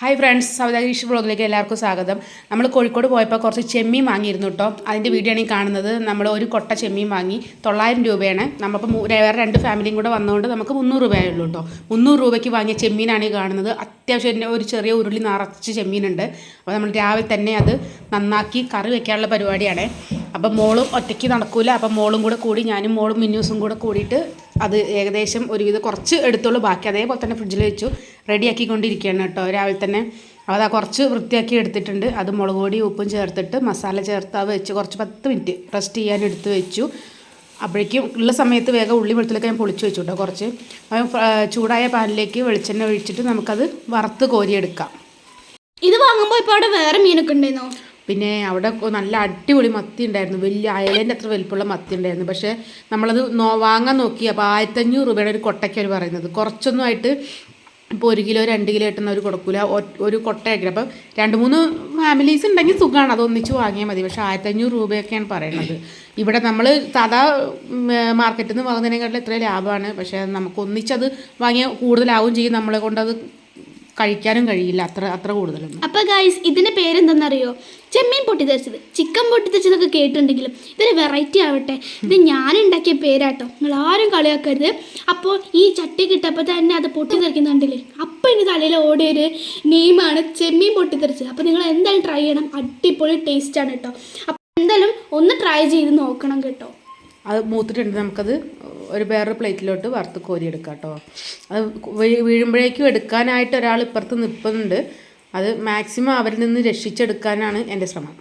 Hi friends, സൗദാഗീഷ് വ്ളോഗിലേക്ക് എല്ലാവർക്കും സ്വാഗതം. നമ്മൾ കോഴിക്കോട് പോയപ്പോൾ കുറച്ച് ചെമ്മീൻ വാങ്ങിയിരുന്നു കേട്ടോ. അതിൻ്റെ വീഡിയോ ആണ് ഈ കാണുന്നത്. നമ്മൾ ഒരു കൊട്ട ചെമ്മീൻ വാങ്ങി 900 രൂപയാണ്. നമ്മളിപ്പോൾ വേറെ 2 ഫാമിലിയും കൂടെ വന്നുകൊണ്ട് നമുക്ക് 300 രൂപയേ ഉള്ളൂ കേട്ടോ. 300 രൂപയ്ക്ക് വാങ്ങിയ ചെമ്മീനാണ് ഈ കാണുന്നത്. അത്യാവശ്യം ഒരു ചെറിയ ഉരുളി നിറച്ച് ചെമ്മീനുണ്ട്. അപ്പോൾ നമ്മൾ രാവിലെ തന്നെ അത് നന്നാക്കി കറി വെക്കാനുള്ള പരിപാടിയാണ്. അപ്പം മോളും ഒറ്റയ്ക്ക് നടക്കില്ല. അപ്പം മോളും കൂടെ കൂടി ഞാനും മോളും മിന്നൂസും കൂടെ കൂടിയിട്ട് അത് ഏകദേശം ഒരുവിധം കുറച്ച് എടുത്തോളൂ, ബാക്കി അതേപോലെ തന്നെ ഫ്രിഡ്ജിൽ വെച്ചു റെഡിയാക്കിക്കൊണ്ടിരിക്കുകയാണ് കേട്ടോ. രാവിലെ തന്നെ അത് കുറച്ച് വൃത്തിയാക്കി എടുത്തിട്ടുണ്ട്. അത് മുളക് പൊടി ഉപ്പും ചേർത്തിട്ട് മസാല ചേർത്ത് അത് വെച്ച് കുറച്ച് 10 മിനിറ്റ് റെസ്റ്റ് ചെയ്യാൻ എടുത്ത് വെച്ചു. അപ്പോഴേക്കും ഉള്ള സമയത്ത് വേഗം ഉള്ളി വെളുത്തുള്ളിയൊക്കെ ഞാൻ പൊളിച്ച് വെച്ചു കേട്ടോ. കുറച്ച് ചൂടായ പാനിലേക്ക് വെളിച്ചെണ്ണ ഒഴിച്ചിട്ട് നമുക്കത് വറുത്ത് കോരിയെടുക്കാം. ഇത് വാങ്ങുമ്പോൾ ഇപ്പോൾ അവിടെ വേറെ മീനൊക്കെ ഉണ്ടായിരുന്നോ? പിന്നെ അവിടെ നല്ല അടിപൊളി മത്തി ഉണ്ടായിരുന്നു. വലിയ അയലേൻ്റെ അത്ര വലിപ്പമുള്ള മത്തി ഉണ്ടായിരുന്നു. പക്ഷേ നമ്മളത് വാങ്ങാൻ നോക്കി. അപ്പോൾ 1500 രൂപയുടെ ഒരു കൊട്ടയ്ക്ക് അവർ പറയുന്നത്. കുറച്ചൊന്നും ആയിട്ട് ഇപ്പോൾ 1 കിലോ 2 കിലോ ഇട്ടെന്ന് അവർ കൊടുക്കില്ല, ഒരു കൊട്ടയാക്കി. അപ്പം 2-3 ഫാമിലീസ് ഉണ്ടെങ്കിൽ സുഖമാണ്, അത് ഒന്നിച്ച് വാങ്ങിയാൽ മതി. പക്ഷേ 1500 രൂപയൊക്കെയാണ് പറയുന്നത്. ഇവിടെ നമ്മൾ സാധാ മാർക്കറ്റിൽ നിന്ന് വാങ്ങുന്നതിനേക്കാട്ടിൽ എത്ര ലാഭമാണ്. പക്ഷേ നമുക്ക് ഒന്നിച്ചത് വാങ്ങിയാൽ കൂടുതലാവും ചെയ്യും. നമ്മളെ കൊണ്ട് അത് കഴിക്കാനും കഴിയില്ല, അത്ര കൂടുതലൊന്നും. അപ്പോൾ ഗൈസ്, ഇതിൻ്റെ പേരെന്തെന്നറിയോ? ചെമ്മീൻ പൊട്ടിത്തെറിച്ചത്. ചിക്കൻ പൊട്ടിത്തെറിച്ചതൊക്കെ കേട്ടിട്ടുണ്ടെങ്കിലും ഇതൊരു വെറൈറ്റി ആവട്ടെ. ഇത് ഞാനുണ്ടാക്കിയ പേരാട്ടോ, നിങ്ങൾ ആരും കളിയാക്കരുത്. അപ്പോൾ ഈ ചട്ടി കിട്ടപ്പോൾ തന്നെ അത് പൊട്ടിത്തെറിക്കുന്നുണ്ടല്ലേ, അപ്പോൾ ഇനി തലയിൽ ഓടിയൊരു നെയിമാണ് ചെമ്മീൻ പൊട്ടിത്തെറിച്ചത്. അപ്പോൾ നിങ്ങൾ എന്തായാലും ട്രൈ ചെയ്യണം. അടിപൊളി ടേസ്റ്റാണ് കേട്ടോ. അപ്പോൾ എന്തായാലും ഒന്ന് ട്രൈ ചെയ്ത് നോക്കണം കേട്ടോ. അത് മൂത്തിട്ടുണ്ട്. നമുക്കത് ഒരു വേറൊരു പ്ലേറ്റിലോട്ട് വറുത്ത് കോരിയെടുക്കാം കേട്ടോ. അത് വീഴുമ്പോഴേക്കും എടുക്കാനായിട്ട് ഒരാൾ ഇപ്പുറത്ത് നിൽക്കുന്നുണ്ട്. അത് മാക്സിമം അവരിൽ നിന്ന് രക്ഷിച്ചെടുക്കാനാണ് എൻ്റെ ശ്രമം.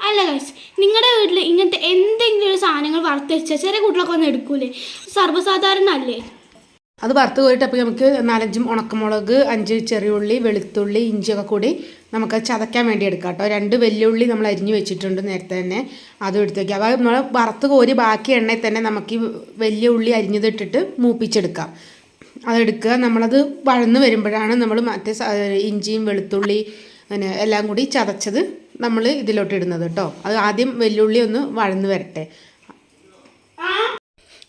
അല്ല ഗൈസ്, നിങ്ങളുടെ വീട്ടിൽ ഇങ്ങനത്തെ എന്തെങ്കിലും ഒരു സാധനങ്ങൾ വറുത്ത് വെച്ചാൽ ചെറിയ കുട്ടികളൊക്കെ ഒന്ന് എടുക്കൂലേ? സർവ്വസാധാരണ അല്ലേ? അത് വറുത്ത് കോരിട്ട് അപ്പോൾ നമുക്ക് 4-5 ഉണക്കമുളക്, 5 ചെറിയുള്ളി, വെളുത്തുള്ളി, ഇഞ്ചിയൊക്കെ കൂടി നമുക്ക് ചതയ്ക്കാൻ വേണ്ടി എടുക്കാം കേട്ടോ. 2 വലിയുള്ളി നമ്മൾ അരിഞ്ഞ് വെച്ചിട്ടുണ്ട് നേരത്തെ തന്നെ, അതും എടുത്ത് വയ്ക്കുക. അപ്പോൾ നമ്മൾ വറുത്ത് കോരി ബാക്കി എണ്ണയിൽ തന്നെ നമുക്ക് ഈ വലിയ ഉള്ളി അരിഞ്ഞതിട്ടിട്ട് മൂപ്പിച്ചെടുക്കാം. അതെടുക്കുക. നമ്മളത് വഴന്ന് വരുമ്പോഴാണ് നമ്മൾ മറ്റേ ഇഞ്ചിയും വെളുത്തുള്ളി പിന്നെ എല്ലാം കൂടി ചതച്ചത് നമ്മൾ ഇതിലോട്ട് ഇടുന്നത് കേട്ടോ. അത് ആദ്യം വെല്ലുള്ളി ഒന്ന് വഴന്ന് വരട്ടെ,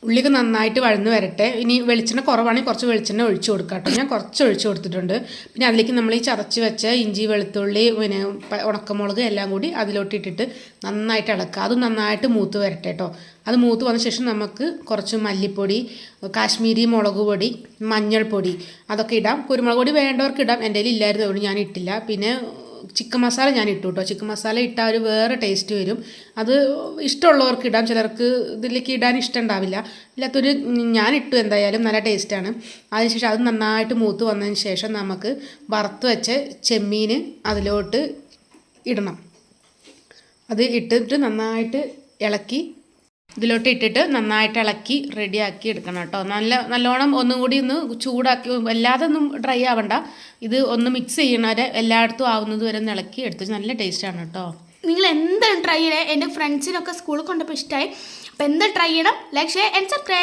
ഉള്ളിക്ക് നന്നായിട്ട് വഴന്ന് വരട്ടെ. ഇനി വെളിച്ചെണ്ണ കുറവാണെങ്കിൽ കുറച്ച് വെളിച്ചെണ്ണ ഒഴിച്ച് കൊടുക്കാം കേട്ടോ. ഞാൻ കുറച്ച് ഒഴിച്ച് കൊടുത്തിട്ടുണ്ട്. പിന്നെ അതിലേക്ക് നമ്മൾ ഈ ചതച്ച് വെച്ച ഇഞ്ചി, വെളുത്തുള്ളി, പിന്നെ ഉണക്കമുളക് എല്ലാം കൂടി അതിലോട്ട് ഇട്ടിട്ട് നന്നായിട്ട് ഇളക്കുക. അത് നന്നായിട്ട് മൂത്ത് വരട്ടെ കേട്ടോ. അത് മൂത്ത് വന്ന ശേഷം നമുക്ക് കുറച്ച് മല്ലിപ്പൊടി, കാശ്മീരി മുളക് പൊടി, മഞ്ഞൾപ്പൊടി അതൊക്കെ ഇടാം. കുരുമുളക് പൊടി വേണ്ടവർക്ക് ഇടാം, എൻ്റെ കയ്യിൽ ഇല്ലായിരുന്നു, അതുകൊണ്ട് ഞാൻ ഇട്ടില്ല. പിന്നെ ചിക്കൻ മസാല ഞാൻ ഇട്ടു കേട്ടോ. ചിക്കൻ മസാല ഇട്ടാൽ ഒരു വേറെ ടേസ്റ്റ് വരും. അത് ഇഷ്ടമുള്ളവർക്ക് ഇടാം, ചിലർക്ക് ഇതിലേക്ക് ഇടാൻ ഇഷ്ടം ഉണ്ടാവില്ല. ഇല്ലാത്തൊരു ഞാൻ ഇട്ടു. എന്തായാലും നല്ല ടേസ്റ്റാണ്. അതിനുശേഷം അത് നന്നായിട്ട് മൂത്ത് വന്നതിന് ശേഷം നമുക്ക് വറുത്ത് വെച്ച ചെമ്മീൻ അതിലോട്ട് ഇടണം. അത് ഇട്ടിട്ട് നന്നായിട്ട് ഇളക്കി ഇതിലോട്ട് ഇട്ടിട്ട് നന്നായിട്ട് ഇളക്കി റെഡിയാക്കി എടുക്കണം കേട്ടോ. നല്ലോണം ഒന്നും കൂടി ഒന്ന് ചൂടാക്കി, വല്ലാതെ ഒന്നും ഡ്രൈ ആവണ്ട. ഇത് ഒന്ന് മിക്സ് ചെയ്യണവരെ എല്ലായിടത്തും ആവുന്നത് വരെ ഒന്ന് ഇളക്കി എടുത്ത് നല്ല ടേസ്റ്റാണ് കേട്ടോ. നിങ്ങൾ എന്തായാലും ട്രൈ ചെയ്യണേ. എൻ്റെ ഫ്രണ്ട്സിനൊക്കെ സ്കൂളിൽ കൊണ്ടപ്പോൾ ഇഷ്ടമായി. അപ്പോൾ എന്താ ട്രൈ ചെയ്യണം. Like, share and subscribe.